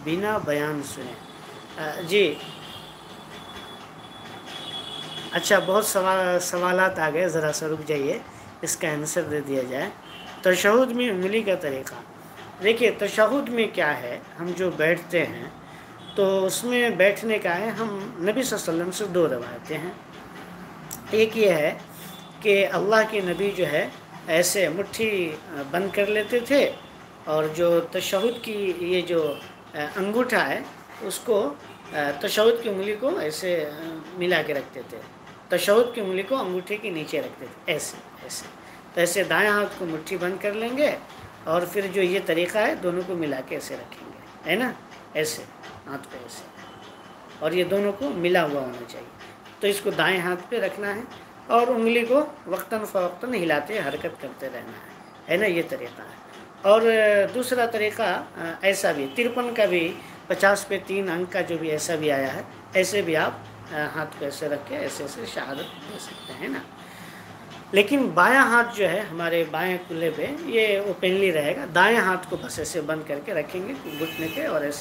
بنا بیان سنے۔ جی اچھا، بہت سوالات آ گئے، ذرا سا رک جائیے، اس کا آنسر دے دیا جائے۔ تشہد میں انگلی کا طریقہ، دیکھیے تشہد میں کیا ہے، ہم جو بیٹھتے ہیں تو اس میں بیٹھنے کا ہے، ہم نبی صلی اللہ علیہ وسلم سے دو روایتیں ہیں۔ ایک یہ ہے کہ اللہ کے نبی جو ہے ایسے مٹھی بند کر لیتے تھے، اور جو تشہد کی یہ جو انگوٹھا ہے اس کو تشہد کی انگلی کو ایسے ملا کے رکھتے تھے، تشہد کی انگلی کو انگوٹھے کے نیچے رکھتے تھے، ایسے ایسے، تو ایسے دائیں ہاتھ کو مٹھی بند کر لیں گے، اور پھر جو یہ طریقہ ہے دونوں کو ملا کے ایسے رکھیں گے، ہے نا، ایسے ہاتھ کو ایسے، اور یہ دونوں کو ملا ہوا ہونا چاہیے۔ تو اس کو دائیں ہاتھ پہ رکھنا ہے، اور انگلی کو وقتاً فوقتاً ہلاتے حرکت کرتے رہنا ہے نا، یہ طریقہ ہے۔ اور دوسرا طریقہ ایسا بھی 53 کا بھی 50 پہ 3 انک کا جو بھی ایسا بھی آیا ہے، ایسے بھی آپ ہاتھ کو ایسے رکھ کے ایسے ایسے شہادت دے سکتے ہیں نا۔ لیکن بایاں ہاتھ جو ہے ہمارے بائیں کلے پہ، یہ اوپنلی رہے گا، دائیں ہاتھ کو بس ایسے بند کر کے رکھیں گے گھٹنے پہ، اور ایسے